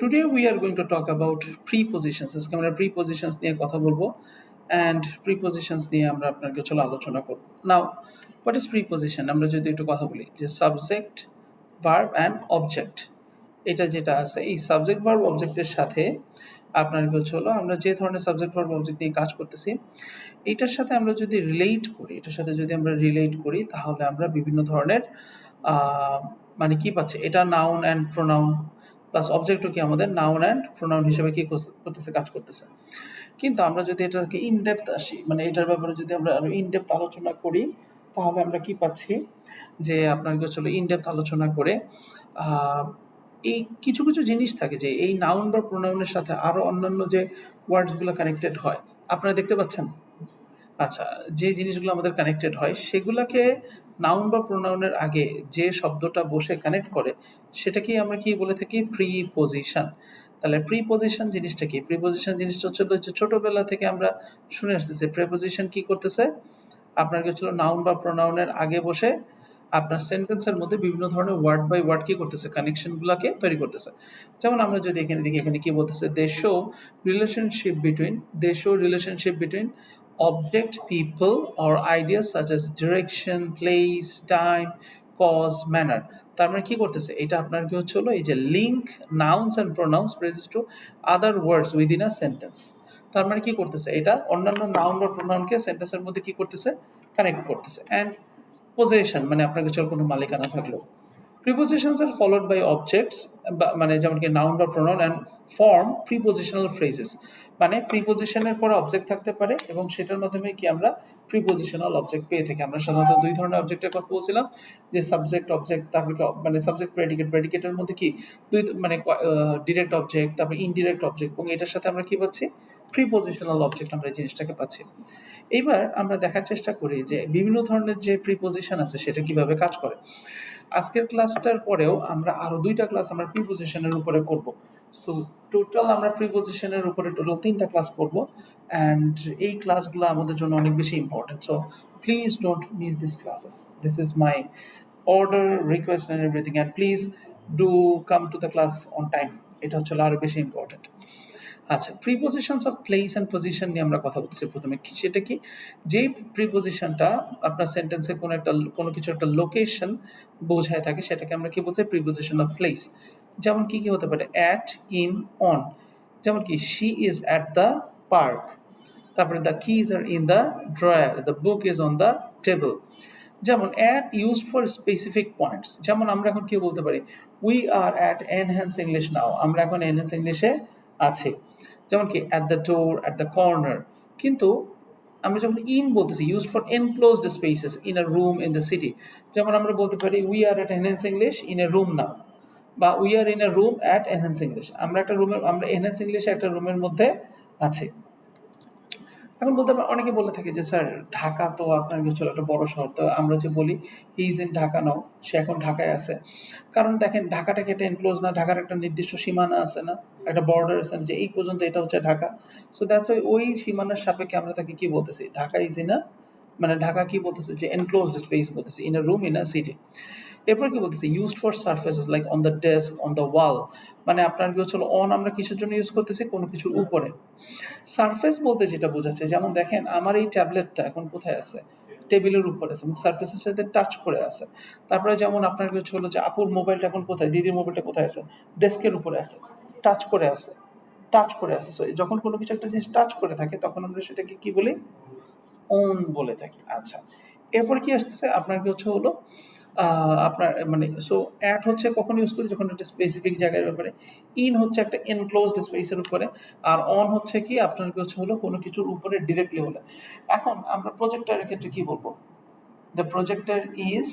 Today we are going to talk about prepositions. আজকে আমরা prepositions নিয়ে কথা বলবো and prepositions নিয়ে আমরা আপনাকে চলো আলোচনা করব। Now, what is preposition? আমরা যদি একটু কথা বলি যে subject, verb and object। এটা যেটা আছে এই সাবজেক্ট ভার্ব অবজেক্টের সাথে আপনার হলো আমরা যে ধরনের সাবজেক্ট ভার্ব অবজেক্ট নিয়ে কাজ করতেছি এটার সাথে আমরা যদি রিলেট করি তাহলে আমরা বিভিন্ন ধরনের মানে কি পাচ্ছি এটা নাউন অ্যান্ড প্রোনাউন প্লাস অবজেক্টও কি আমাদের নাউন অ্যান্ড প্রোনাউন হিসেবে কি করতেছে কাজ করতেছে। কিন্তু আমরা যদি এটাকে ইনডেপথ আসি মানে এটার ব্যাপারে যদি আমরা আরো ইনডেপথ আলোচনা করি তাহলে আমরা কি পাচ্ছি যে আপনার হলো ইনডেপথ আলোচনা করে এই কিছু কিছু জিনিস থাকে যে এই নাউন বা প্রোনাউনের সাথে আরো অন্যান্য যে ওয়ার্ডসগুলো কানেক্টেড হয় আপনারা দেখতে পাচ্ছেন। আচ্ছা, যে জিনিসগুলো আমাদের কানেক্টেড হয় সেগুলাকে নাউন বা প্রোনাউনের আগে যে শব্দটা বসে কানেক্ট করে সেটাকেই আমরা কি বলে থাকি প্রিপজিশন। তাহলে প্রিপজিশন জিনিসটা কি? প্রিপজিশন জিনিসটা হচ্ছে যে ছোটবেলা থেকে আমরা শুনে আসতেছি প্রিপজিশন কি করতেছে আপনার কি হলো নাউন বা প্রোনাউনের আগে বসে আপনার সেন্টেন্সের মধ্যে বিভিন্ন ধরনের ওয়ার্ড বাই ওয়ার্ড কি করতেছে কানেকশনগুলোকে তৈরি করতেছে। যেমন আমরা যদি এখানে দেখি এখানে কি বলতেছে they show relationship between object, people, or ideas such as direction, place, time, cause, manner। তার মানে কি করতেছে এটা আপনার কি হচ্ছে হলো এই যে link nouns and pronounce presence to other words within a sentence. তার মানে কি করতেছে এটা অন্যান্য নাউন বা প্রোনাউনকে সেন্টেন্সের মধ্যে কি করতেছে কানেক্ট করতেছে। অ্যান্ড পজেশন মানে আপনার কিছু কোনো মালিকানা থাকলো। Prepositions are followed by objects মানে যেমন কি নাউন বা pronoun and form prepositional phrases মানে প্রিপোজিশনের পরে অবজেক্ট থাকতে পারে এবং সেটার মাধ্যমে কি আমরা প্রিপোজিশনাল অবজেক্ট পেয়ে থাকি। আমরা সাধারণত দুই ধরনের অবজেক্টের কথা বলছিলাম যে সাবজেক্ট অবজেক্ট তারপরে মানে সাবজেক্ট প্রেডিকেটের মধ্যে কি দুই মানে ডিরেক্ট অবজেক্ট তারপরে ইনডিরেক্ট অবজেক্ট এবং এটার সাথে আমরা কি পাচ্ছি প্রিপোজিশনাল অবজেক্ট আমরা এই জিনিসটাকে পাচ্ছি। এইবার আমরা দেখার চেষ্টা করি যে বিভিন্ন ধরনের যে প্রিপোজিশন আছে সেটা কিভাবে কাজ করে। আজকের ক্লাসটার পরেও আমরা আরো দুইটা ক্লাস আমরা প্রিপোজিশনের উপরে করব। সো টোটাল আমরা প্রিপোজিশনের উপরে টোটাল 3টা ক্লাস করব অ্যান্ড এই ক্লাসগুলো আমাদের জন্য অনেক বেশি important. So please don't miss this classes. This is my order request and everything and please do come to the class on time. এটা হচ্ছে আরো বেশি ইম্পর্টেন্ট। আচ্ছা, prepositions of place and position নিয়ে আমরা কথা বলতেছি প্রথমে কি সেটা কি যেই প্রিপোজিশনটা আপনার সেন্টেন্সে কোনো কিছু একটা লোকেশন বোঝায় থাকে সেটাকে আমরা কি বলছি প্রিপোজিশন অফ প্লেস। যেমন কি কি হতে পারে অ্যাট, ইন, অন। যেমন কি she is at the park, তারপরে the keys are in the drawer, the book is on the table. যেমন at used for specific points, যেমন আমরা এখন কি বলতে পারি we are at enhance English now, আমরা এখন এনহ্যান্স ইংলিশে আছি। যেমন কি at the door, at the corner. কিন্তু আমরা যখন ইন বলতেছি use for enclosed spaces in a room in the city, যেমন আমরা বলতে পারি we are at enhance English in a room now বা we are in a room at enhance English, আমরা এনহ্যান্স ইংলিশে একটা রুমের মধ্যে আছি। এখন বলতে অনেকে বলে থাকে যে স্যার ঢাকা তো আপনার কিছু একটা বড় শহর, তো আমরা যে বলি হি ইজ ইন ঢাকা নাও, সে এখন ঢাকায় আছে। কারণ দেখেন ঢাকাটাকে এটা এনক্লোজ না, ঢাকার একটা নির্দিষ্ট সীমানা আছে না, একটা বর্ডার আছে যে এই পর্যন্ত এটা হচ্ছে ঢাকা। সো দ্যাটস ওই সীমানার সাপেক্ষে আমরা তাকে কি বলতেছি ঢাকা ইজ ইন আ মানে ঢাকা কি বলতেছে যে এনক্লোজড স্পেস বলতেছে in a room in a city. এরপর কি বলতেছে used for surfaces like on the desk, on the wall. মানে আপনার কি হচ্ছে অন আমরা কিসের জন্য ইউজ করতেছি কোনো কিছুর উপরে। সারফেস বলতে যেটা বোঝাচ্ছে যেমন দেখেন আমার এই ট্যাবলেটটা এখন কোথায় আছে টেবিলের উপরে আছে এবং সারফেসের সাথে টাচ করে আছে। তারপরে যেমন আপনার কিছু হলো যে আপুর মোবাইলটা এখন কোথায়, দিদির মোবাইলটা কোথায় আছে ডেস্কের উপরে আছে, টাচ করে আছে, টাচ করে আছে। সো যখন কোনো কিছু একটা জিনিস টাচ করে থাকে তখন আমরা সেটাকে কি বলি ওন বলে থাকি। আচ্ছা, এরপর কি আসতেছে আপনার কি হচ্ছে হলো আপনার মানে সো অ্যাট হচ্ছে কখন ইউজ করি যখন একটা স্পেসিফিক জায়গার ব্যাপারে, ইন হচ্ছে একটা এনক্লোজড স্পেসের উপরে, আর অন হচ্ছে কি আপনার কি হচ্ছে হলো কোনো কিছুর উপরে ডিরেক্টলি হলে। এখন আমরা প্রজেক্টরের ক্ষেত্রে কি বলবো the projector is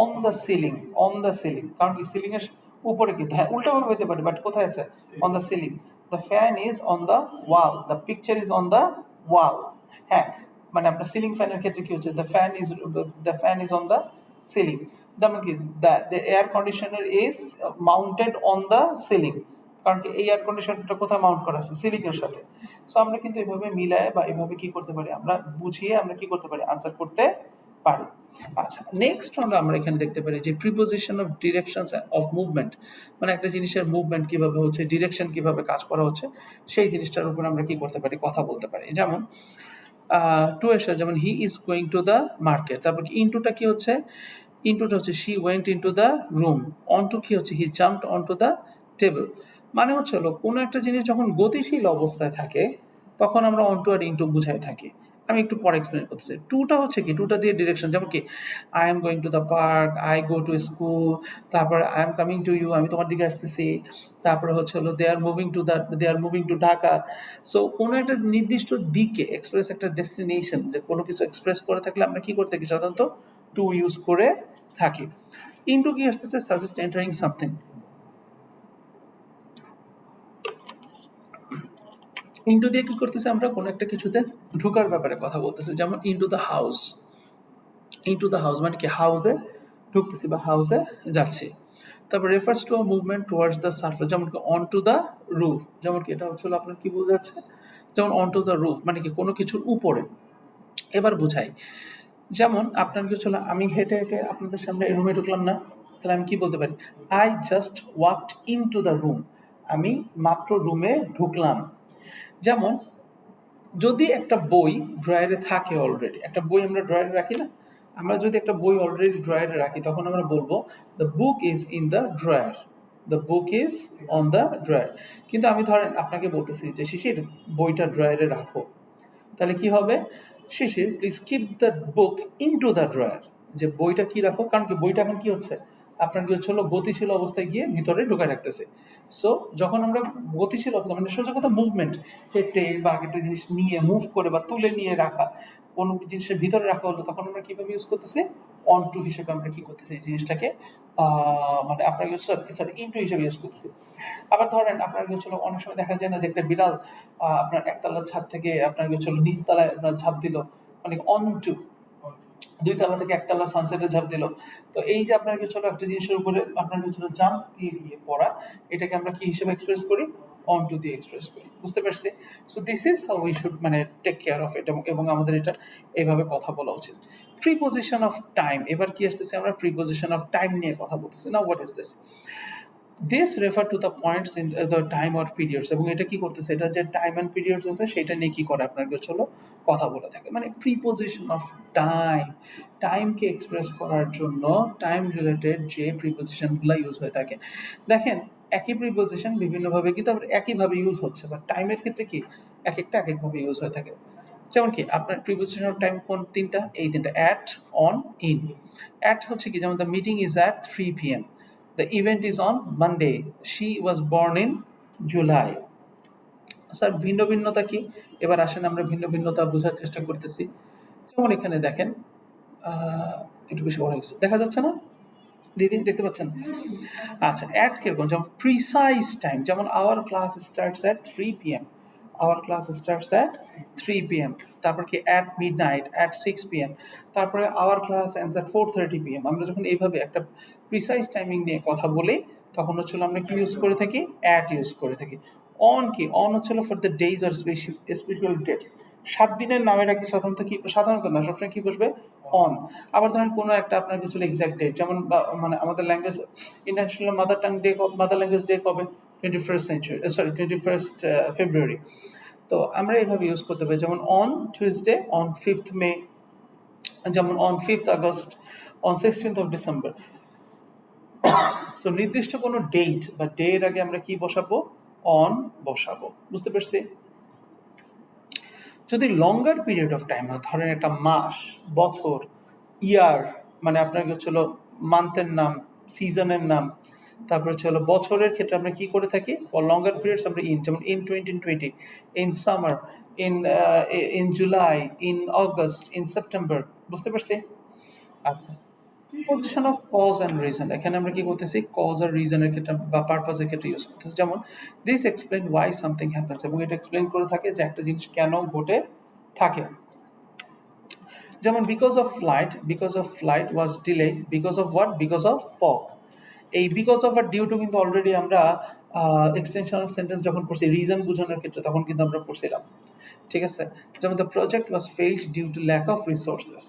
on the ceiling, on the ceiling কারণ কি সিলিং এর উপরে কিন্তু হ্যাঁ উল্টাভাবে হতে পারে বাট কোথায় আছে on the ceiling. The fan is on the wall, the picture is on the wall. হ্যাঁ মানে আপনার সিলিং ফ্যানের ক্ষেত্রে কি হচ্ছে the fan is on the ceiling. যেমন কি the air conditioner is mounted on the ceiling, কারণ কি এই এয়ার কন্ডিশনারটা কোথায় মাউন্ট করা আছে সিলিং এর সাথে। সো আমরা কিন্তু এভাবে মিলায় বা এভাবে কি করতে পারি আমরা বুঝিয়ে আমরা কি করতে পারি আনসার করতে পারি। আচ্ছা, নেক্সট আমরা এখানে দেখতে পারি যে preposition of directions of movement, মানে একটা জিনিসের মুভমেন্ট কিভাবে হচ্ছে, ডিরেকশন কিভাবে কাজ করা হচ্ছে, সেই জিনিসটার উপর আমরা কি করতে পারি, কথা বলতে পারি। যেমন টু এর সাথে যেমন he is going to the market, তারপর কি ইনটুটা কি হচ্ছে, ইনটুটা হচ্ছে she went into the room, অনটু কি হচ্ছে হি জাম্পড অনটু দ্য টেবিল। মানে হচ্ছে হলো কোনো একটা জিনিস যখন গতিশীল অবস্থায় থাকে তখন আমরা অনটু আর ইনটু বুঝাই থাকি। আমি একটু পরে এক্সপ্লেন করতেছি। টুটা হচ্ছে কি, টুটা দিয়ে ডিরেকশন, যেমন কি I am going to the park, I go to school, তারপরে I am coming to you, আমি তোমার দিকে আসতেছি, তারপরে হচ্ছে হলো they are moving to Dhaka. So কোনো একটা নির্দিষ্ট দিকে এক্সপ্রেস একটা ডেস্টিনেশন, যে কোনো কিছু এক্সপ্রেস করে থাকলে আমরা কি করতে থাকি, সাধারণত টু ইউজ করে থাকি। ইনটু কি আসতেছে, সাজেস্ট এন্টারিং সামথিং। ইনটু দিয়ে কি করতেছে, আমরা কোনো একটা কিছুতে ঢোকার ব্যাপারে কথা বলতেছি। যেমন into the house, into the house মানে কি হাউসে ঢুকতেছি বা হাউসে যাচ্ছি। তারপর refers to a movement towards the surface, যেমন কি অন টু দ্য রুফ, যেমন কি এটা হচ্ছে আপনার কি বোঝাচ্ছে, যেমন অন টু দ্য রুফ মানে কি কোনো কিছুর উপরে। এবার বুঝাই, যেমন আপনার কিছু হলো, আমি হেঁটে হেঁটে আপনাদের সামনে রুমে ঢুকলাম না, তাহলে আমি কি বলতে পারি, I just walked in to the room, আমি মাত্র রুমে ঢুকলাম। যেমন যদি একটা বই ড্রয়ারে থাকে অলরেডি, একটা বই আমরা ড্রয়ারে রাখি না, আমরা যদি একটা বই অলরেডি ড্রয়ারে রাখি তখন আমরা বলবো the book is in the drawer, the book is on the drawer. কিন্তু আমি ধরেন আপনাকে বলতেছি যে শিশির বইটা ড্রয়ারে রাখো, তাহলে কি হবে, Shishir please keep the book in to the drawer, যে বইটা কি রাখো, কারণ কি বইটা এখন কি হচ্ছে, আপনার কি হচ্ছে হলো গতিশীল অবস্থায় গিয়ে ভিতরে ঢুকায় রাখতেছে। সো যখন আমরা গতিশীল অবস্থা মানে সোজা কথা মুভমেন্ট, হেঁটে বা একটা জিনিস নিয়ে মুভ করে বা তুলে নিয়ে রাখা, কোনো জিনিসের ভিতরে রাখা হলো, তখন আমরা কিভাবে ইউজ করতেছি, অন টু হিসেবে আমরা কি করতেছি এই জিনিসটাকে, মানে আপনার সরি ইনটু হিসেবে ইউজ করতেছি। আবার ধরেন আপনার কি হচ্ছিল, অনেক সময় দেখা যায় না যে একটা বিড়াল আপনার একতলার ছাদ থেকে আপনার কি হচ্ছিল নিচতলায় আপনার ঝাঁপ দিল, মানে অন টু, দুই তলা থেকে একতলা সানসেটে ঝাঁপ দিল। তো এই যে আপনার কি হচ্ছিল একটা জিনিসের উপরে আপনার কি হচ্ছিল জাম্প দিয়ে গিয়ে পড়া, এটাকে আমরা কি হিসেবে এক্সপ্রেস করি, অন টু দিয়ে এক্সপ্রেস করি। বুঝতে পারছি? So this is how we should মানে টেক কেয়ার অফ ইট, এবং আমাদের এটা এইভাবে কথা বলা উচিত। প্রিপোজিশন অফ টাইম, এবার কি আসতেছে, আমরা প্রিপোজিশন অফ টাইম নিয়ে কথা বলতেছি। না what is this, this refer to the points in the time or periods, এবং এটা কি করতেছে, এটা যে টাইম অ্যান্ড পিরিয়ডস আছে সেটা নিয়ে কি করে আপনার কাছে হলো কথা বলে থাকে। মানে প্রিপোজিশন অফ টাইম, টাইমকে এক্সপ্রেস করার জন্য টাইম রিলেটেড যে প্রিপোজিশনগুলো ইউজ হয়ে থাকে। দেখেন একই প্রিপোজিশন বিভিন্নভাবে কিন্তু আবার একইভাবে ইউজ হচ্ছে, বাট টাইমের ক্ষেত্রে কি এক একটা এক একভাবে ইউজ হয়ে থাকে। যেমন কি আপনার প্রিপোজিশন অফ টাইম কোন তিনটা, এই তিনটা, অ্যাট, অন, ইন। অ্যাট হচ্ছে কি, যেমন the meeting is at 3 p.m, the event is on Monday, she was born in July। Sir ভিন্ন ভিন্নতা কি, এবার আসেন আমরা ভিন্ন ভিন্নতা বোঝার চেষ্টা করতেছি। যেমন এখানে দেখেন, একটু বেশি বড় হয়েছে, দেখা যাচ্ছে না দিদি, দেখতে পাচ্ছেন? আচ্ছা, অ্যাট কিরকম, যেমন প্রিসাইজ টাইম, যেমন our class starts at 3 p.m, our class starts at 3 p.m। তারপর কি at mid night, at 6 p.m। তারপরে our class ends at 4:30 p.m। আমরা যখন এইভাবে একটা প্রিসাইজ টাইমিং নিয়ে কথা বলি তখন হচ্ছিল আমরা কি ইউজ করে থাকি, অ্যাট ইউজ করে থাকি। অন কি, অন হচ্ছিল for the days or special dates, 7 দিনের নামের আগে সাধারণত কি, সাধারণত না সবসময় কি বসবে, অন। আবার ধরেন কোনো একটা আপনার কিছু এক্সাক্ট ডেট, যেমন মানে আমাদের language international mother tongue day, mother language day কবে, 21st সেঞ্চুরি, সরি 21st ফেব্রুয়ারি। তো আমরা এইভাবে ইউজ করতে পারি, যেমন অন টিউসডে, অন 5th মে, যেমন on 5th August, on 16th of December. So নির্দিষ্ট কোনো ডেট বা ডে এর আগে আমরা কি বসাবো, অন বসাবো। বুঝতে পারছি? যদি লঙ্গার পিরিয়ড অফ টাইম হয়, ধরেন একটা মাস, বছর, ইয়ার, মানে আপনার হচ্ছে হলো মান্থের নাম, সিজনের নাম, তারপর হচ্ছে হলো বছরের ক্ষেত্রে আমরা কি করে থাকি, ফর লঙ্গার পিরিয়ডস আমরা ইন, যেমন in 2020, in summer, in in July, in August, in September. বুঝতে পারছি? আচ্ছা, preposition of cause and reason, এখানে আমরা কি করতেছি, কজ আর রিজনের ক্ষেত্রে বা পারপাসের ক্ষেত্রে ইউজ করতেছি। যেমন this explain why something happens, এবং এটা এক্সপ্লেন করে থাকে যে একটা জিনিস কেন ঘটে থাকে। যেমন because of flight was delayed, because of what, because of fog. এই বিকজ অফ আর ডিউ টু কিন্তু অলরেডি আমরা এক্সটেনশন অফ সেন্টেন্স যখন পড়ছি রিজন বোঝানোর ক্ষেত্রে তখন কিন্তু আমরা পড়ছিলাম। ঠিক আছে? যেমন the project was failed due to lack of resources.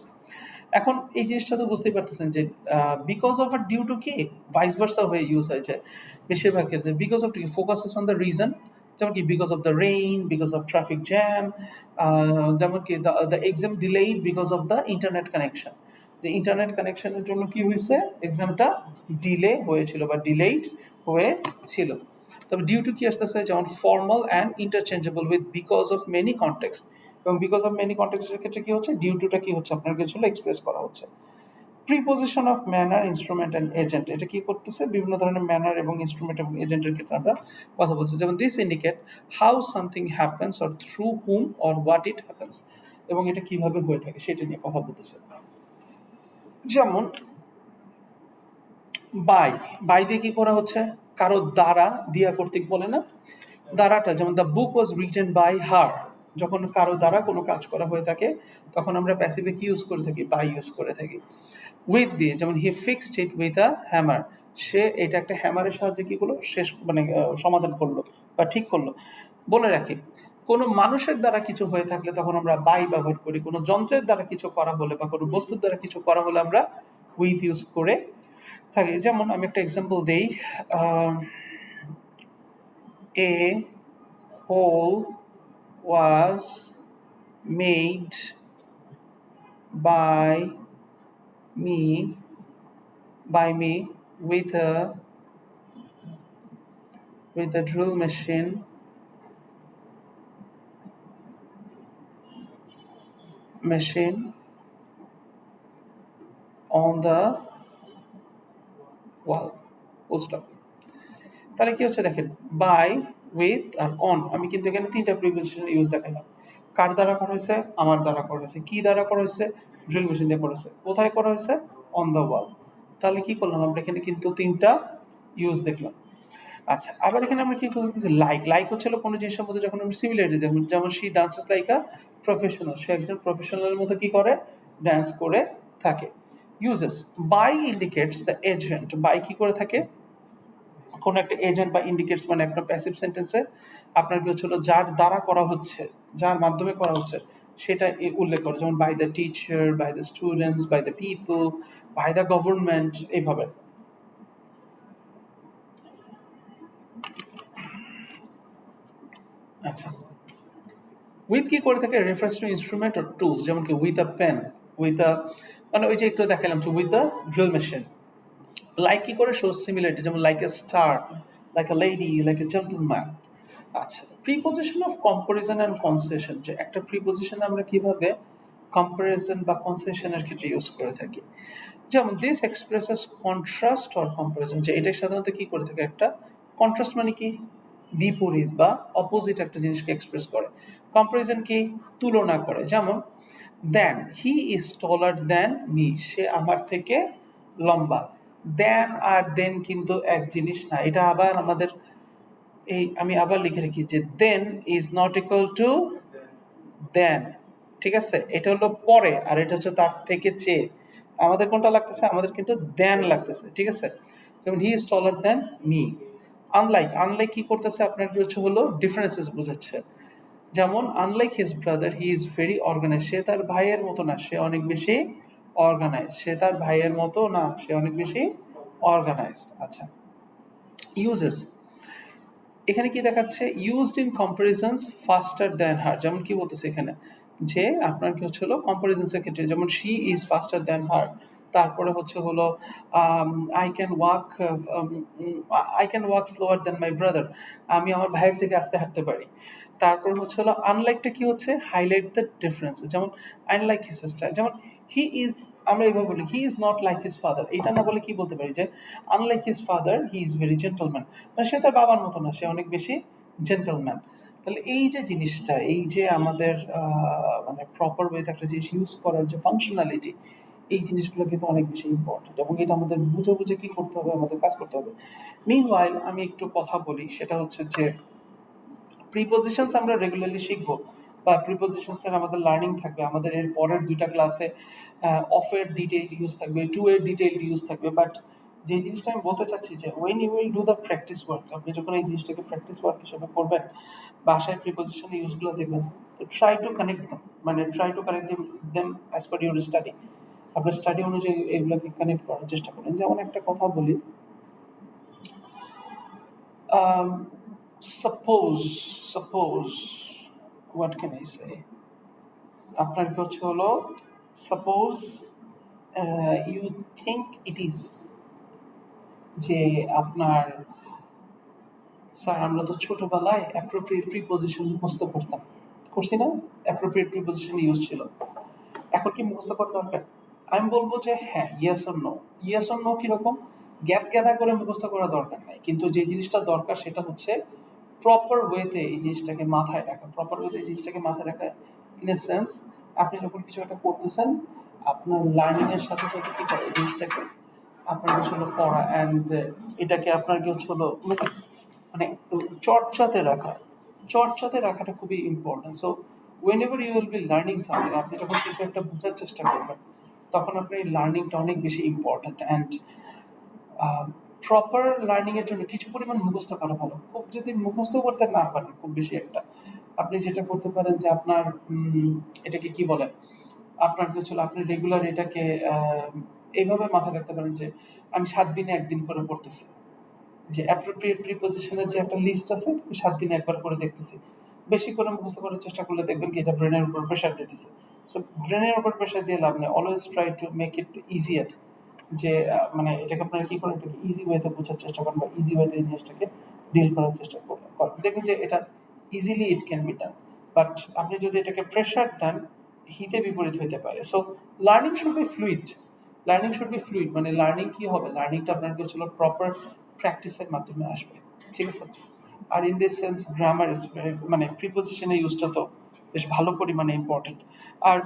এখন এই জিনিসটা তো বুঝতেই পারতেছেন যে বিকজ অফ আর ডিউ টু কি ভাইস ভার্সা হয়ে ইউজ হয়েছে বেশিরভাগ ক্ষেত্রে। বিকজ অফ কি ফোকাসেস অন দ্য রিজন, যেমন কি because of the rain, because of traffic jam, যেমন কি the exam delayed because of the internet connection, যে ইন্টারনেট কানেকশনের জন্য কি হয়েছে এক্সামটা ডিলে হয়েছিল বা ডিলেইড হয়েছিল। তবে ডিউ টু কি আসতেছে যেমন formal and interchangeable with because of many context, এবং বিকজ অফ মেনি কনটেক্সটের ক্ষেত্রে কি হচ্ছে ডিউ টুটা কি হচ্ছে আপনার কিছু এক্সপ্রেস করা হচ্ছে। Preposition of manner, instrument and agent, এটা কি করতেছে বিভিন্ন ধরনের ম্যানার এবং ইনস্ট্রুমেন্ট এবং এজেন্টের ক্ষেত্রে আমরা কথা বলছি। যেমন this indicate how something happens or through hmm or what it happens, এবং এটা কিভাবে হয়ে থাকে সেটা নিয়ে কথা বলতেছে। যেমন বাই, বাই দিয়ে কি করা হচ্ছে কারো দ্বারা, দিয়া কর্তৃক বলে না, দ্বারাটা যেমন the book was written by her, যখন কারো দ্বারা কোনো কাজ করা হয়ে থাকে তখন আমরা প্যাসিভে কি ইউজ করে থাকি বাই ইউজ করে থাকি। উইথ দিয়ে যেমন he fixed it with a hammer, সে এটা একটা হ্যামারের সাহায্যে কি করলো শেষ মানে সমাধান করলো বা ঠিক করলো। বলে রাখি কোনো মানুষের দ্বারা কিছু হয়ে থাকলে তখন আমরা বাই ব্যবহার করি, কোনো যন্ত্রের দ্বারা কিছু করা হলে বা কোনো বস্তুর দ্বারা কিছু করা হলে আমরা উইথ ইউজ করে থাকি। যেমন আমি একটা এক্সাম্পল দেই, a hole was made by me with a drill machine on the wall. Full stop. তাহলে কি হচ্ছে দেখেন বাই, উইথ আর অন, আমি কিন্তু এখানে তিনটা প্রিপোজিশন ইউজ দেখালাম। কার দ্বারা করা হয়েছে আমার দ্বারা করা হয়েছে, কি দ্বারা করা হয়েছে ড্রিল মেশিন দিয়ে করা হয়েছে, কোথায় করা হয়েছে অন দ্য ওয়াল। তাহলে কি করলাম আমরা এখানে কিন্তু তিনটা ইউজ দেখলাম। আচ্ছা আবার এখানে আমরা কি বুঝতেছি লাইক, লাইক হচ্ছে কোনো জিনিসের মধ্যে যখন আমরা সিমিলারিটি দেখুন, যেমন she dances like a professional, সে একজন প্রফেশনালের মতো কি করে ডান্স করে থাকে। Uses by indicates the agent, by কি করে থাকে কোনো একটা এজেন্ট বা ইন্ডিকেটস মানে একটা প্যাসিভ সেন্টেন্সে আপনার কি হচ্ছিল যার দ্বারা করা হচ্ছে, যার মাধ্যমে করা হচ্ছে সেটা উল্লেখ করে, যেমন by the teacher, by the students, by the people, by the government, এইভাবে। আচ্ছা উইথ কি করে থাকে reference to instrument or tools, যেমন কি with a pen, with a মানে ওই যে একটু দেখালাম যে with a drill machine. Like কি করে শোজ সিমিলারিটি, যেমন like a star, like a lady, like a gentleman. আচ্ছা preposition of comparison and concession, যে একটা প্রিপোজিশন আমরা কিভাবে কম্পারিজন বা কনসেশনের ক্ষেত্রে ইউজ করে থাকি। যেমন this expresses contrast or comparison, যে এটা সাধারণত কি করে থাকে একটা কন্ট্রাস্ট মানে কি বিপরীত বা অপোজিট একটা জিনিসকে এক্সপ্রেস করে। কম্পারিজন কি তুলনা করে, যেমন দেন হি ইজ টলার দেন মি, সে আমার থেকে লম্বা। দেন আর দেন কিন্তু এক জিনিস না, এটা আবার আমাদের এই আমি আবার লিখে রাখি যে দেন ইজ নট ইকুয়াল টু দেন, ঠিক আছে এটা হলো পরে আর এটা হচ্ছে তার থেকে চেয়ে। আমাদের কোনটা লাগতেছে আমাদের কিন্তু দেন লাগতেছে, ঠিক আছে। যেমন he is taller than me. Unlike, unlike কি করতেছে আপনার হচ্ছে হলো ডিফারেন্সেস বোঝাচ্ছে। যেমন unlike his brother he is very organise, সে তার ভাইয়ের মতো না সে অনেক বেশি অর্গানাইজ, সে তার ভাইয়ের মতো না সে অনেক বেশি অর্গানাইজ। আচ্ছা ইউজেস এখানে কি দেখাচ্ছে ইউজড ইন কম্পারিজনস ফাস্টার দ্যান হার, যেমন কি বলতেছে এখানে যে আপনার কি হচ্ছে হলো কম্পারিজনসের ক্ষেত্রে যেমন শি ইজ ফাস্টার দ্যান হার, তারপরে হচ্ছে হলো I can walk, I can walk slower than my brother, আমি আমার ভাইয়ের থেকে আস্তে হাঁটতে পারি। তারপর হচ্ছে হলো আনলাইকটা কি হচ্ছে হাইলাইট দ্য ডিফারেন্স, যেমন আনলাইক হিজ সিস্টার, যেমন হি ইজ, আমরা এইভাবে বলি he is not like his father, এটা না বলে কি বলতে পারি যে unlike his father he is very gentleman, মানে সে তার বাবার মতো না সে অনেক বেশি জেন্টলম্যান। তাহলে এই যে জিনিসটা এই যে আমাদের মানে প্রপার ওয়েতে একটা জিনিস ইউজ করার যে ফাংশনালিটি, এই জিনিসগুলো কিন্তু অনেক বেশি ইম্পর্টেন্ট এবং এটা আমাদের বুঝে বুঝে কি করতে হবে আমাদের কাজ করতে হবে। মিনওয়াইল আমি একটু কথা বলি সেটা হচ্ছে যে প্রিপোজিশনস আমরা রেগুলারলি শিখবো বা প্রিপোজিশনসের আমাদের লার্নিং থাকবে, আমাদের এর পরের দুইটা ক্লাসে অফের ডিটেইল ইউজ থাকবে, টু এর ডিটেইল ইউজ থাকবে। বাট যে জিনিসটা আমি বলতে চাচ্ছি যে when you will do the practice work, আপনি যখন এই জিনিসটাকে প্র্যাকটিস ওয়ার্ক হিসেবে করবেন বাসায় প্রিপোজিশন ইউজগুলো দেখবেন, তো ট্রাই টু কানেক্ট দেম, মানে try to connect them as per your study. আপনার স্টাডি অনুযায়ী এগুলোকে কানেক্ট করার চেষ্টা করেন। যেমন একটা কথা বলি, suppose suppose what can I say, আপনার কি হচ্ছে হলো, suppose you think it is, যে আপনার, স্যার আমরা তো ছোটবেলায় অ্যাপ্রোপ্রিয়েট প্রিপোজিশন মুখস্থ করতাম, করছি না? অ্যাপ্রোপ্রিয়েট প্রিপোজিশন ইউজ ছিল, এখন কি মুখস্থ করা দরকার? আমি বলবো যে হ্যাঁ, yes or no. Yes or no কিরকম, গ্যাদ গ্যাদা করে মুখস্থ করা দরকার নাই, কিন্তু যে জিনিসটা দরকার সেটা হচ্ছে প্রপার ওয়েতে এই জিনিসটাকে মাথায় রাখা। প্রপার ওয়েতে এই জিনিসটাকে মাথায় রাখা ইন এ সেন্স, আপনি যখন কিছু একটা করতেছেন, আপনার লার্নিং এর সাথে সাথে কি করে এই জিনিসটাকে আপনার কিছু হলো পড়া, অ্যান্ড এটাকে আপনার কি হচ্ছে হলো মানে চর্চাতে রাখা। চর্চাতে রাখাটা খুবই important. So whenever you will be learning something, আপনি যখন কিছু একটা বোঝার চেষ্টা করবেন, তখন আপনার এই লার্নিংটা অনেক বেশি ইম্পর্টেন্ট। অ্যান্ড প্রপার লার্নিং এর জন্য কিছু পরিমাণ মুখস্থ করা ভালো। খুব যদি মুখস্থ করতে না পারেন খুব বেশি একটা, আপনি যেটা করতে পারেন যে আপনার এটাকে কি বলে, আপনার কি হচ্ছিল, আপনি রেগুলার এটাকে এইভাবে মাথায় রাখতে পারেন যে আমি 7 দিনে একদিন করে পড়তেছি, যে অ্যাপ্রোপ্রিয়েট প্রিপোজিশনের যে একটা লিস্ট আছে, 7 দিনে একবার করে দেখতেছি। বেশি করে মুখস্থ করার চেষ্টা করলে দেখবেন কি এটা ব্রেনের উপর প্রেশার দিতেছে। সো ব্রেনের উপর প্রেশার দিয়ে লাভ নেই, always try to make it easier, যে মানে এটাকে আপনারা কি করেন, এটাকে ইজি ওয়েতে বোঝার চেষ্টা করেন বা ইজি ওয়েতে এই জিনিসটাকে ডিল করার চেষ্টা করেন, দেখবেন যে এটা easily it can be done. But আপনি যদি এটাকে প্রেশার দেন, হিতে বিপরীত হইতে পারে। So learning should be fluid, learning should be fluid, মানে লার্নিং কি হবে, লার্নিংটা আপনার কাছে হলো প্রপার প্র্যাকটিসের মাধ্যমে আসবে, ঠিক আছে? আর ইন দিস সেন্স গ্রামার মানে প্রিপোজিশনের ইউজটা তো বেশ ভালো পরিমাণে ইম্পর্টেন্ট। আর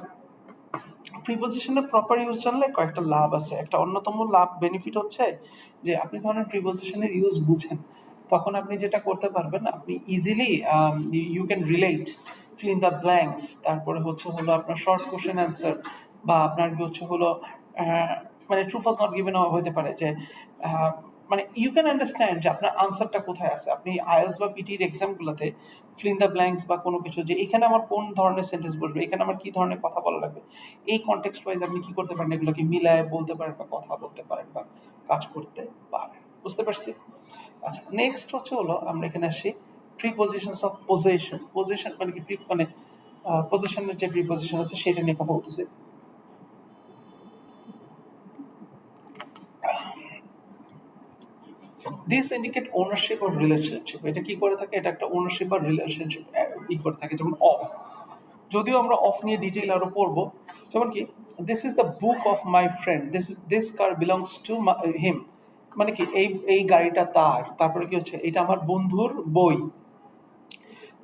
প্রিপোজিশনের প্রপার ইউজ জানলে কয়েকটা লাভ আছে। একটা অন্যতম লাভ বেনিফিট হচ্ছে যে আপনি ধরেন প্রিপোজিশনের ইউজ বুঝেন, তখন আপনি যেটা করতে পারবেন, আপনি easily you can relate, fill in the blanks, তারপরে হচ্ছে হলো আপনার শর্ট কোশ্চেন অ্যান্সার, বা আপনার কি হচ্ছে হলো মানে ট্রু ফলস নট গিভেন হতে পারে, যে আহ, মানে ইউ ক্যান আন্ডারস্ট্যান্ড যে আপনার আনসারটা কোথায় আছে। আপনি আইএলস বা পিটির এক্সামগুলোতে ফিল ইন দ্য ব্ল্যাঙ্কস বা কোনো কিছু, যে এখানে আমার কোন ধরনের সেন্টেন্স বসবে, এখানে আমার কি ধরনের কথা বলা লাগবে, এই কনটেক্সট ওয়াইজ আপনি কি করতে পারেন, এগুলোকে মিলায় বলতে পারেন বা কথা বলতে পারেন বা কাজ করতে পারেন। বুঝতে পারছি? আচ্ছা, নেক্সট হচ্ছে হলো আমরা এখানে আসি প্রিপোজিশনস অফ পজিশন। পজিশন মানে কি, মানে পজিশনের যে প্রিপোজিশন আছে সেটা নিয়ে কথা বলতেছি। This indicate ownership or relationship. এটা কি করে থাকে, এটা একটা ওনারশিপ বা রিলেশনশিপ ই করে থাকে। যেমন অফ, যদিও আমরা অফ নিয়ে ডিটেইল আরো পড়বো। যেমন কি, this is the book of my friend, this car belongs to him, মানে কি এই গাড়িটা তার, তারপরে কি হচ্ছে, এটা আমার বন্ধুর বই।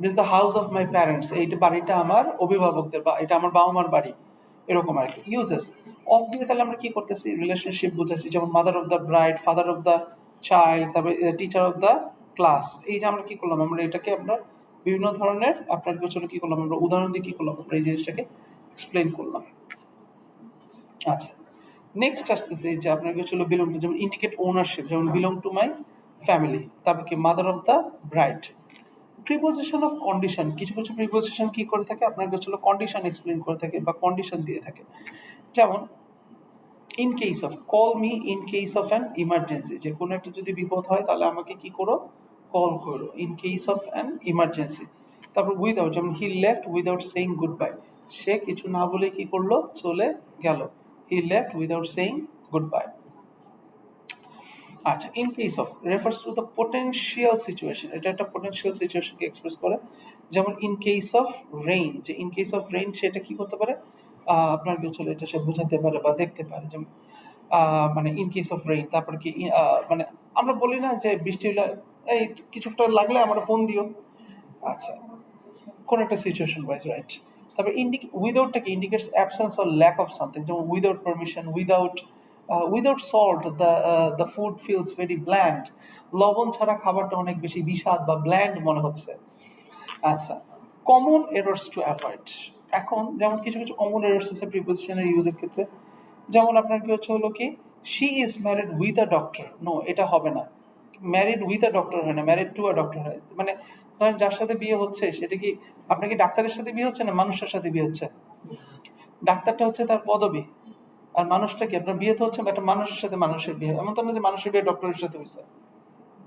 This the house of my parents, এইটা বাড়িটা আমার অভিভাবকদের, বা এটা আমার বাবা মার বাড়ি, এরকম আর কি ইউজেস। অফ দিয়ে তাহলে আমরা কি করতেছি, রিলেশনশিপ বুঝাচ্ছি। যেমন mother of the bride, father of the child, তারপরে টিচার অফ দ্য ক্লাস। এই যে আমরা কি করলাম, আমরা এটাকে আমরা বিভিন্ন ধরনের আপনার গোচরে কি করলাম, আমরা উদাহরণ দিয়ে কি করলাম, আমরা এই জিনিসটাকে এক্সপ্লেন করলাম। আচ্ছা, নেক্সট আসতেছে যে আপনার কিছু হলো বিলং টু, যেমন ইন্ডিকেট ওনারশিপ, যেমন বিলং টু মাই ফ্যামিলি, তারপর কি mother of the bride. Preposition of condition, কিছু কিছু প্রিপোজিশন কি করে থাকে, আপনার কাছে হলো কন্ডিশন এক্সপ্লেন করে থাকে বা কন্ডিশন দিয়ে থাকে। যেমন in case of, call me in case of an emergency, যে কোনো একটা যদি বিপদ হয় তাহলে আমাকে কি করো, কল করো, in case of an emergency. তারপর উইদাউট, যেমন he left without saying goodbye, সে কিছু না বলে কি করলো, চলে গেল, he left without saying goodbye. আচ্ছা, in case of refers to the potential situation, এটা একটা পোটেনশিয়াল সিচুয়েশনকে এক্সপ্রেস করে। যেমন ইন কেস অফ রেইন, যে ইন কেস অফ রেইন সেটা কি করতে পারে, আপনার কি চলে এটা সে বোঝাতে পারে বা দেখতে পারে। যেমন মানে ইন কেস অফ রেইন, তারপর কি মানে আমরা বলি না যে বৃষ্টি হলে এই কিছু একটা লাগলে আমরা ফোন দিও। আচ্ছা, কোন একটা সিচুয়েশন ওয়াইজ, রাইট। তারপর উইদাউটটাকে indicates absence or lack of something, যেমন without permission, without salt the food feels very bland, লবণ ছাড়া খাবারটা অনেক বেশি বিস্বাদ বা ব্ল্যান্ড মনে হচ্ছে। আচ্ছা, কমন এরর্স টু অ্যাভয়েড। এখন যেমন কিছু কিছু কমন এরর্স আছে প্রিপোজিশনের ইউজের ক্ষেত্রে। যেমন আপনার কি হচ্ছে হলো কি, she is married with a doctor, no এটা হবে না, ম্যারিড উইথ আ ডক্টর হয় না, ম্যারিড টু আ ডক্টর হয়। মানে ধরেন যার সাথে বিয়ে হচ্ছে সেটা কি, আপনার কি ডাক্তারের সাথে বিয়ে হচ্ছে না মানুষের সাথে বিয়ে হচ্ছে? ডাক্তারটা হচ্ছে তার পদবি, আর মানুষটা কি আপনার বিয়ে তো হচ্ছে একটা মানুষের সাথে মানুষের বিয়ে, এমন তো না যে মানুষের বিয়ে ডক্টরের সাথে হয়েছে,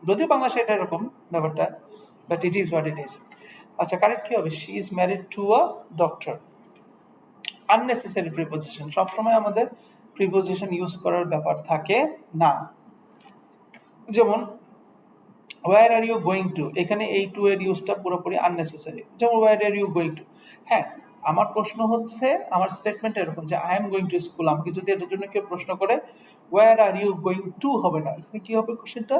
যদিও বাংলাদেশে এটা এরকম ব্যাপারটা, but it is what it is. আচ্ছা, কারেক্ট কি হবে? She is married to a doctor. Unnecessary preposition, সবসময় আমাদের প্রিপোজিশন ইউজ করার ব্যাপার থাকে না। যেমন where are you going to, এখানে এই টু এর ইউজটা পুরোপুরি আননেসেসারি। যেমন where are you going to, হ্যাঁ আমার প্রশ্ন হচ্ছে, আমার স্টেটমেন্ট এরকম যে I am going to school, আমাকে যদি এটার জন্য কেউ প্রশ্ন করে war are you going two হবে না, এখানে কি হবে কোশ্চেনটা?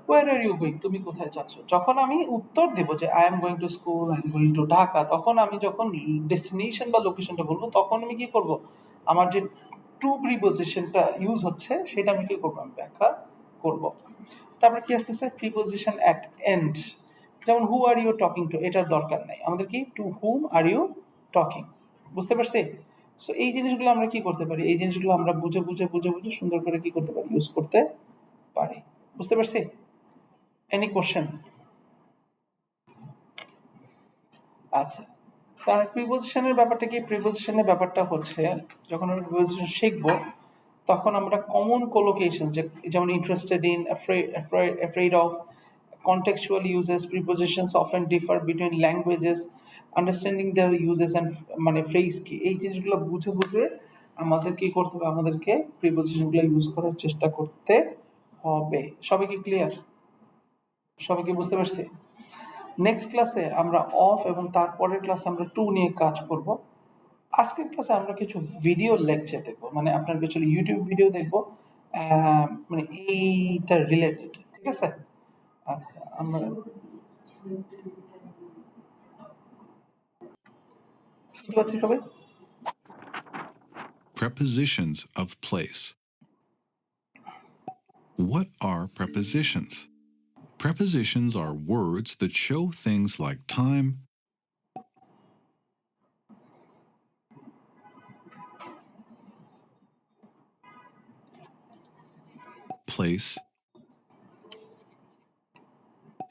ওয়ার আর ইউ গোয়িং, তুমি কোথায় যাচ্ছ? যখন আমি উত্তর দেবো যে I am going to school, I am going two Dhaka, তখন আমি যখন ডেস্টিনেশন বা লোকেশনটা বলবো তখন আমি কি করব? আমার যে টু প্রিপোজিশনটা ইউজ হচ্ছে সেটা আমি কি করবো? আমি ব্যাখ্যা করব। তারপরে কি আসতেছে? প্রিপোজিশন অ্যাট এন্ড, যেমন who are you talking to, এটার দরকার নাই, আমাদের কি to whom are you talking. বুঝতে পারছি? সো এই জিনিসগুলো আমরা কি করতে পারি? এই জিনিসগুলো আমরা বুঝে বুঝে বুঝে বুঝে সুন্দর করে কি করতে পারি? ইউজ করতে পারি। বুঝতে পারছি? Any question? আচ্ছা, তার প্রিপোজিশনের ব্যাপারটা কি? প্রিপোজিশনের ব্যাপারটা হচ্ছে যখন আমরা প্রিপোজিশন শিখবো তখন আমরা কমন কোলোকেশন, যেমন interested in, afraid of, contextual uses, prepositions often differ between languages, understanding their uses and মানে ফ্রেজ কি, এই জিনিসগুলো বুঝে বুঝে আমাদের কি করতে হবে? আমাদেরকে প্রিপোজিশনগুলো ইউজ করার চেষ্টা করতে হবে। সবাই কি ক্লিয়ার? সবাই কি বুঝতে পারছি? নেক্সট ক্লাসে আমরা অফ এবং তারপরের ক্লাসে আমরা টু নিয়ে কাজ করব। আজকের ক্লাসে আমরা কিছু ভিডিও লেকচার দেখবো, মানে আপনার কিছু ইউটিউব ভিডিও দেখবো, মানে এইটা রিলেটেড, ঠিক আছে? আচ্ছা, আমরা শুনতে পাচ্ছি সবাই? Prepositions of place. What are prepositions? Prepositions are words that show things like time, place,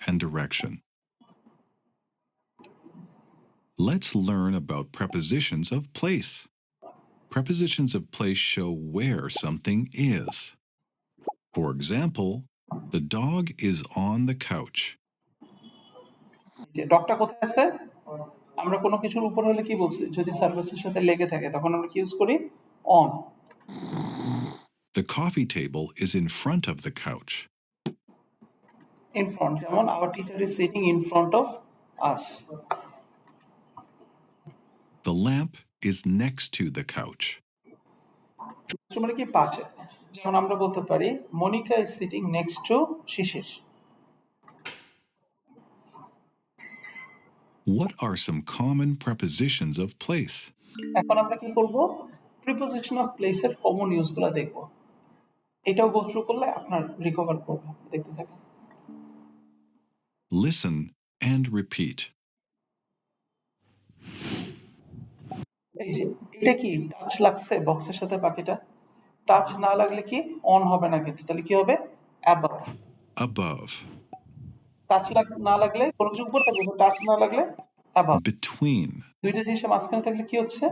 and direction. Let's learn about prepositions of place. Prepositions of place show where something is. For example, the dog is on the couch. যে ডগটা কোথায় আছে? আমরা কোনো কিছুর উপর হলে কি বলছি? যদি সারফেসের সাথে লেগে থাকে তখন আমরা কি ইউজ করি? On. The coffee table is in front of the couch. In front, যেমন our teacher is sitting in front of us. The lamp is next to the couch. মানে কি পাশে, যেমন আমরা বলতে পারি Monica is sitting next to Shishir. What are some common prepositions of place? এখন আমরা কি করব? প্রিপোজিশন অফ প্লেসের কমন ইউজগুলো দেখব। এটাও গো থ্রু করলে আপনার রিকভার করবে। দেখতে থাকেন। Listen and repeat. এই যে এটা কি টাচ লাগছে বক্সের সাথে পাখিটা? টাচ না লাগলে কি অন হবে না, কিন্তু তাহলে কি হবে? অ্যাবাভ। Above, টাচ না লাগলে কোনো কিছু উপর থাকবে, টাচ না লাগলে অ্যাবাভ। between, দুইটা জিনিসের মাঝখানে থাকলে কি হচ্ছে?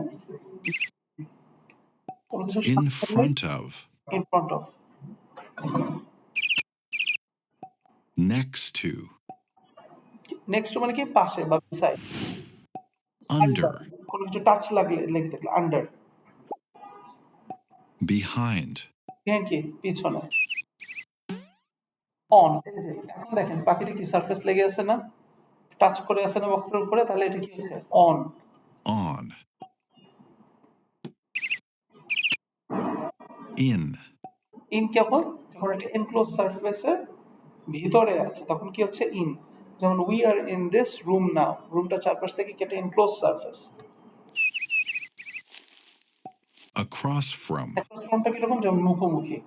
কোনো কিছু in সামনে থাকলে front of, in front of. next to, next মানে কি পাশে বা বিসাইড। under, কোনো কিছু টাচ লাগলে লেগে থাকলে আন্ডার। behind, বিহাইন্ড কি পিছনে। অন, এখন দেখেন পাখিটা কি সারফেস লেগে আছে না? টাচ করে আছে না বক্সের উপরে? তাহলে এটা কি হচ্ছে? অন। on, in, ইন কখন? যখন একটা এনক্লোজ সারফেসের ভিতরে আছে তখন কি হচ্ছে? ইন। যেমন we are in this room now, রুমটা চারপাশ থেকে কেটে এনক্লোজ সারফেস। across from, একটা ফ্রন্টটা কিরকম? যেমন মুখোমুখি,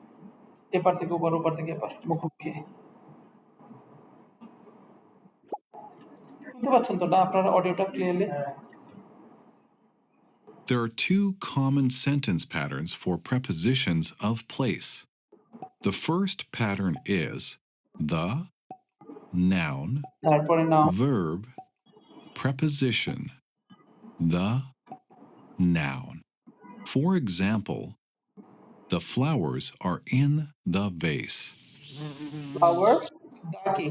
এপার থেকে ওপার, ওপার থেকে এপার, মুখোমুখি। শুনতে পাচ্ছেন তো না আপনারা অডিওটা clearly? There are two common sentence patterns for prepositions of place. The first pattern is the, noun, তারপরে নাও, verb, preposition, the, noun. For example, The flowers are in the vase. Flowers, the কি?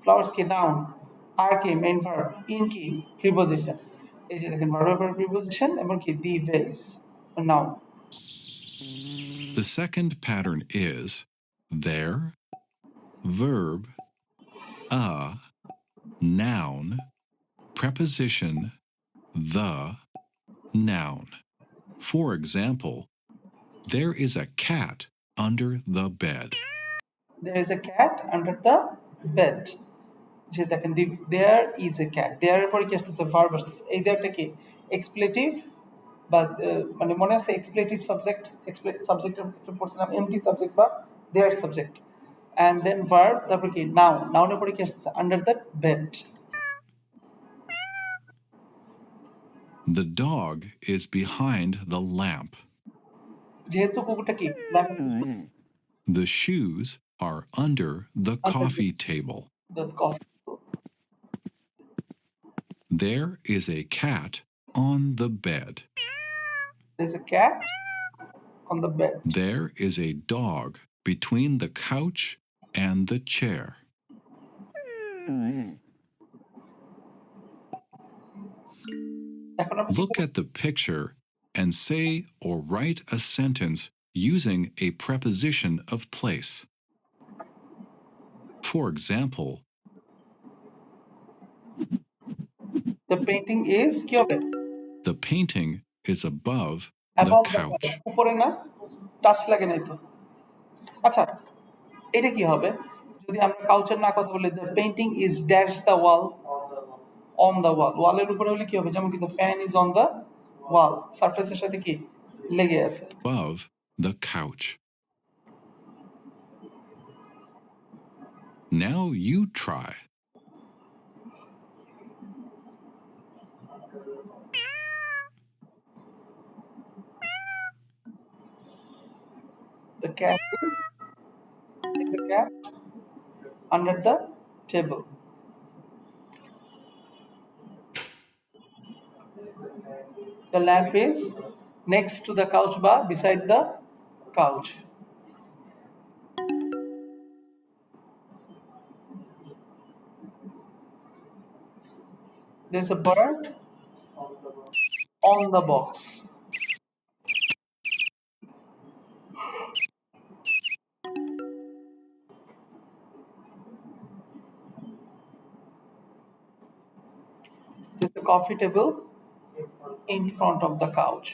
Flowers কি noun, are কি main verb, in কি preposition. এই যে দেখেন verb এর preposition এবং কি the vase noun. The second pattern is there, verb, a, noun, preposition, the, noun. For example, there is a cat under the bed. There is a cat under the bed. যে দেখেন there is a cat, there এর পরে কি আসতেছে verb আসতেছে, এই দেয়ারটা কি expletive বা মানে মনে আছে expletive subject, সাবজেক্টের ক্ষেত্রে পড়ছিলাম empty subject বা their subject, and then verb, তারপর কি noun, noun এর পরে কি আসতেছে under the bed. The dog is behind the lamp. যেহেতু কুকুরটা কি The shoes are under the coffee table. the coffee, There is a cat on the bed. there's a cat on the bed. There is a dog between the couch and the chair. এখন আমরা Look at the picture and say or write a sentence using a preposition of place. For example, the painting is কি হবে the painting is above the above the couch. উপরে না, touch লাগে নাই তো। আচ্ছা এটা কি হবে যদি আমরা কাউচের না কথা বলি the painting is dash the wall, on the wall, ওয়ালের উপরে হলে কি হবে যেমন কি the fan is on the wall, সারফেসের সাথে কি লেগে আছে। Above the couch. Now you try. The cat is a cat under the table. The lamp is next to the couch বা beside the couch. There's a bird on the box. There's a coffee table in front of the couch.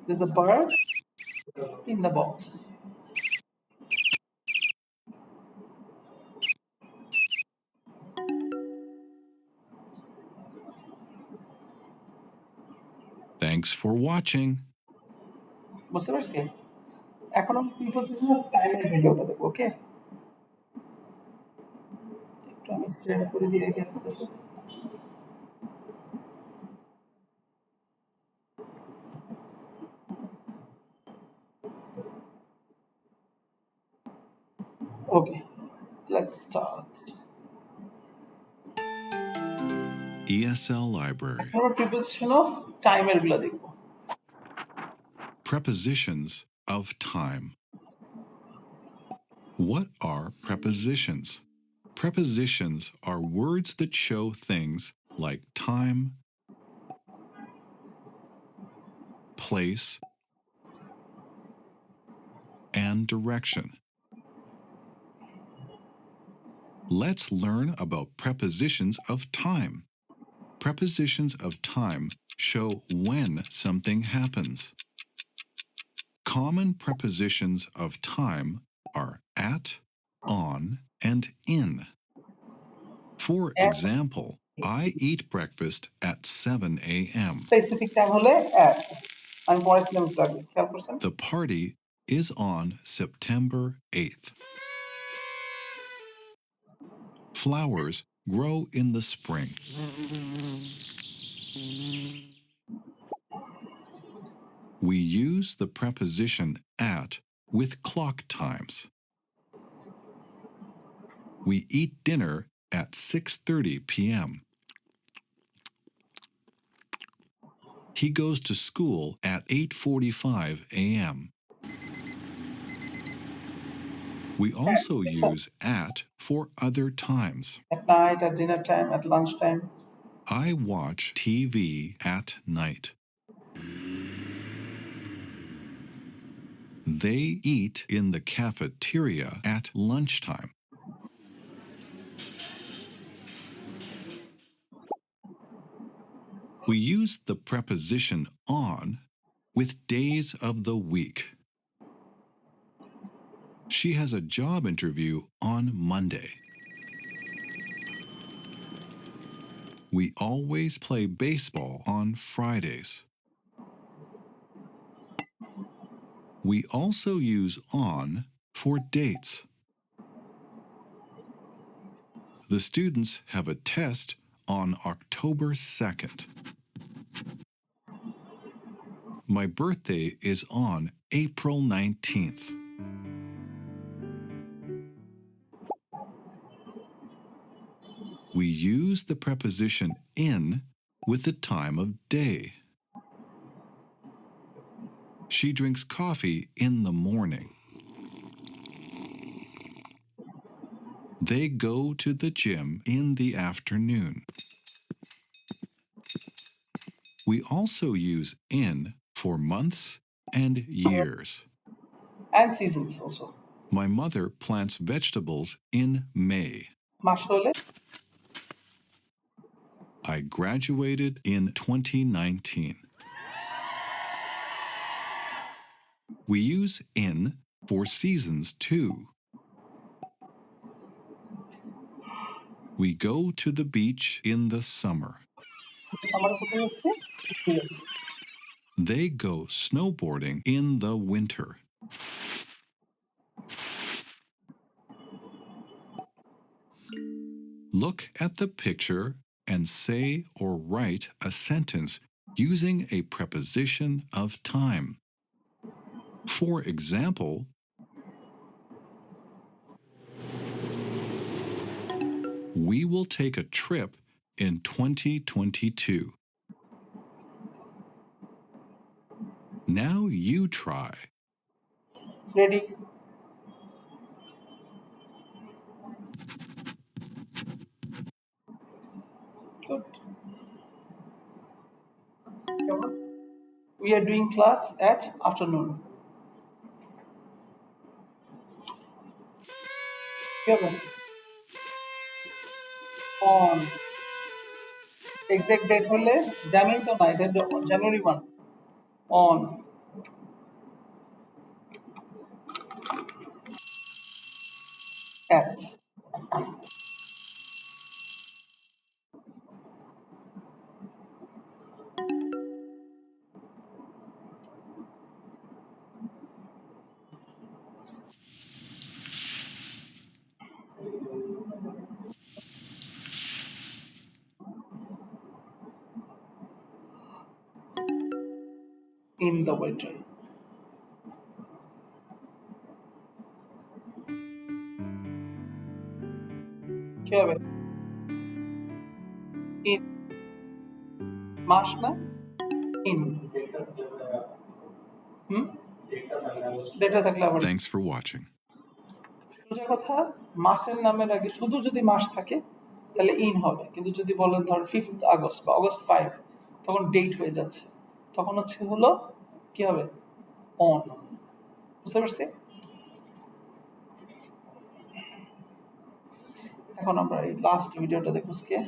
There's a bird in the box. Thanks for watching. বুঝতে পারছি? এখন আমি prepositional টাইমের ভিডিওটা দেখবো, ওকে? একটু আমি শেয়ার করে দিই আগে আপনাদের সাথে। Okay, let's start. ESL Library. এখন আমরা প্রিপোজিশন অফ টাইমের গুলো দেখবো। Prepositions of time. What are prepositions? Prepositions are words that show things like time, place, and direction. Let's learn about prepositions of time. Prepositions of time show when something happens. Common prepositions of time are at, on, and in. For example, I eat breakfast at 7 a.m. Specific time হলে at, আমি পড়াইছিলাম একটু আগে, খেয়াল করছেন? The party is on September 8th. Flowers grow in the spring. We use the preposition at with clock times. We eat dinner at 6:30 p.m. He goes to school at 8:45 a.m. We also use at for other times. At night, at dinner time, at lunch time. I watch TV at night. They eat in the cafeteria at lunchtime. We use the preposition on with days of the week. She has a job interview on Monday. We always play baseball on Fridays. We also use on for dates. The students have a test on October 2nd. My birthday is on April 19th. We use the preposition in with the time of day. She drinks coffee in the morning. They go to the gym in the afternoon. We also use in for months and years. And seasons also. My mother plants vegetables in May. মাস হলে I graduated in 2019. We use in for seasons too. We go to the beach in the summer. আমার কোথায় হচ্ছে কি হচ্ছে They go snowboarding in the winter. Look at the picture and say or write a sentence using a preposition of time. For example, we will take a trip in 2022. Now you try. Ready Good. We are doing class at afternoon. Kevin. On exact date হলে জানুয়ারি তো না এটা জানুয়ারি 1 on at in the winter. কি হবে in মাস না in data থাকলে আবার Thanks for watching. সোজা কথা মাসের নামের আগে শুধু যদি মাস থাকে তাহলে ইন হবে কিন্তু যদি বলেন ধর 5th আগস্ট বা অগস্ট 5 তখন ডেট হয়ে যাচ্ছে তখন হচ্ছে হলো কি হবে অন বুঝতে পারছি এখন আমরা এই লাস্ট ভিডিওটা দেখবো কে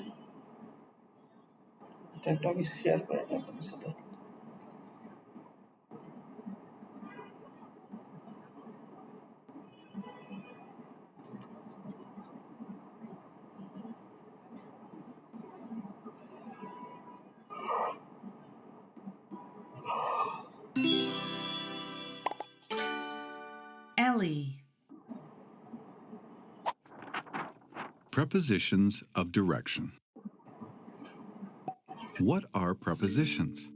এটা একটু আগে শেয়ার করে নিই আপনাদের সাথে Ellie. Prepositions of direction. What are prepositions?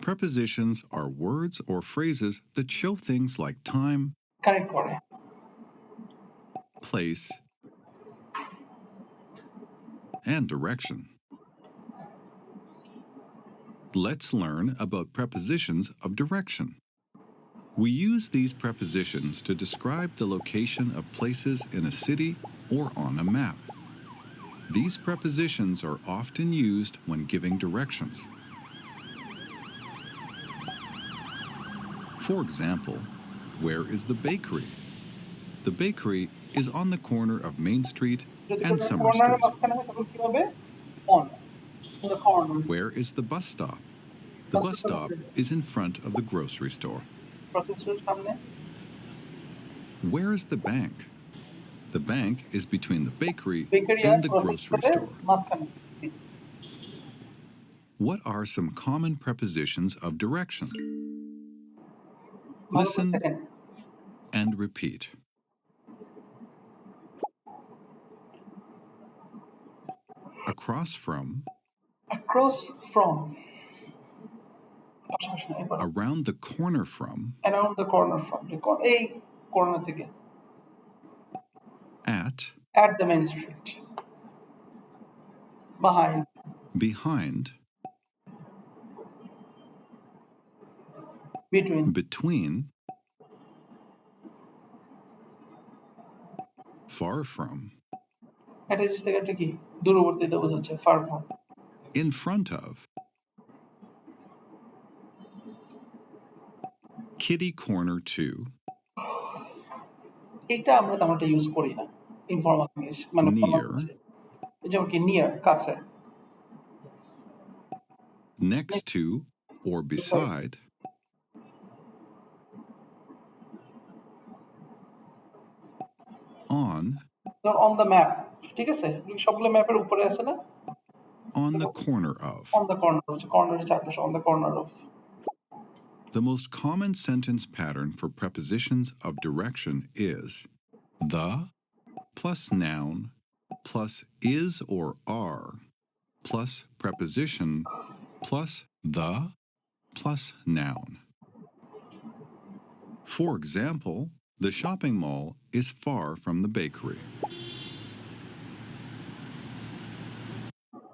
Prepositions are words or phrases that show things like time, connect করে place, and direction. Let's learn about prepositions of direction. We use these prepositions to describe the location of places in a city or on a map. These prepositions are often used when giving directions. For example, where is the bakery? The bakery is on the corner of Main Street and Summer কর্নারের Street. মাঝখানে হয় তখন কি হবে? On the corner. Where is the bus stop? The bus stop is in front of the grocery store. প্রসেসরের সামনে Where is the bank? The bank is between the bakery bakery আর and the grocery প্রসেসরের store. মাঝখানে। What are some common prepositions of direction? ভালো করে Listen দেখেন। and repeat. Across from, Across from পাশাপাশি না, এবার around the corner from, around the corner from এই কর্নার থেকে at, at the main street behind behind, between far from, একটা জিনিস থেকে একটা কি দূরবর্তীতে বোঝাচ্ছে far from in front of, kitty corner to, এইটা আমরা তেমন একটা ইউজ করি না ইনফর্মাল ইংলিশ মানে Near. যেমন কি নিয়ার কাছে next to or beside, on, on the map ঠিক আছে সবগুলো ম্যাপের উপরে আছে না on the corner of. On the corner হচ্ছে কর্নারের চারপাশে on the corner of The most common sentence pattern for prepositions of direction is the plus noun plus is or are plus preposition plus the plus noun. For example, the shopping mall is far from the bakery.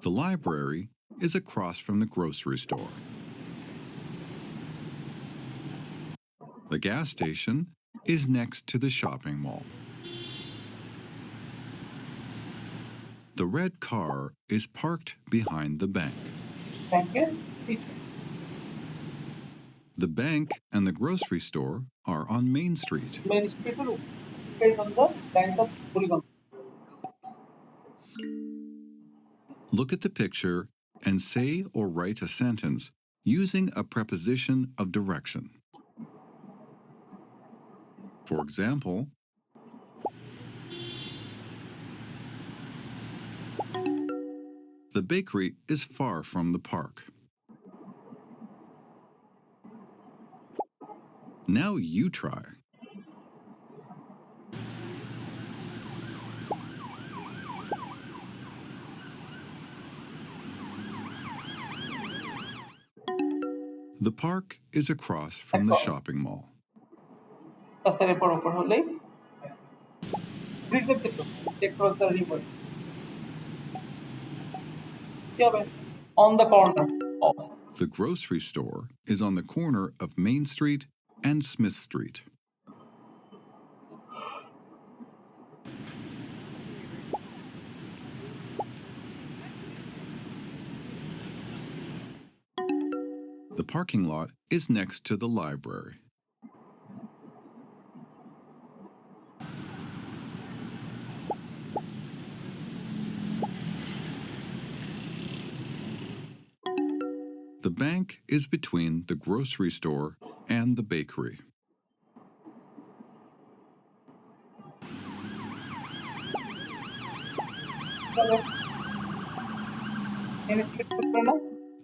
The library is across from the grocery store. The gas station is next to the shopping mall. The red car is parked behind the bank. ব্যাংকের পিছনে The bank and the grocery store are on Main Street. Main স্ট্রিটের উপরে on the lines of polygon Look at the picture and say or write a sentence using a preposition of direction. For example, the bakery is far from the park. Now you try. The park is across from the shopping mall. রাস্তার এপার ওপর হলেই ব্রিজের দিকে across the river কি হবে on the corner of The grocery store is on the corner of Main Street and Smith Street. The parking lot is next to the library. The bank is between the grocery store and the bakery. main street করবে না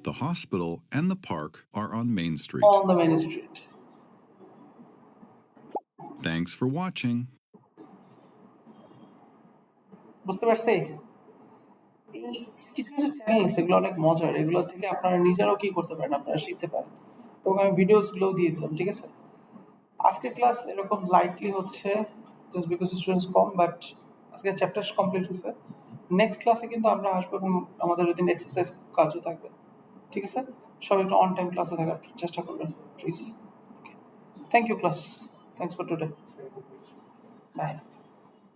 The hospital and the park are on Main Street. on the main street Thanks for watching. বুঝতে পারছি এই কিছু কিছু channel আছে এগুলো অনেক মজার এগুলো থেকে আপনারা নিজেরাও কি করতে পারেন আপনারা শিখতে পারেন এবং আমি ভিডিওস গুলোও দিয়ে দিলাম ঠিক আছে আজকের ক্লাস এরকম লাইটলি হচ্ছে just because students com but আজকে চ্যাপ্টার কমপ্লিট হয়েছে নেক্সট ক্লাসে কিন্তু আমরা আসবো এবং আমাদের ওই দিন এক্সারসাইজ কাজও থাকবে। ঠিক আছে? সবাই একটু অন টাইম ক্লাসে থাকার চেষ্টা করবেন please. Thank you class. Thanks for today. By.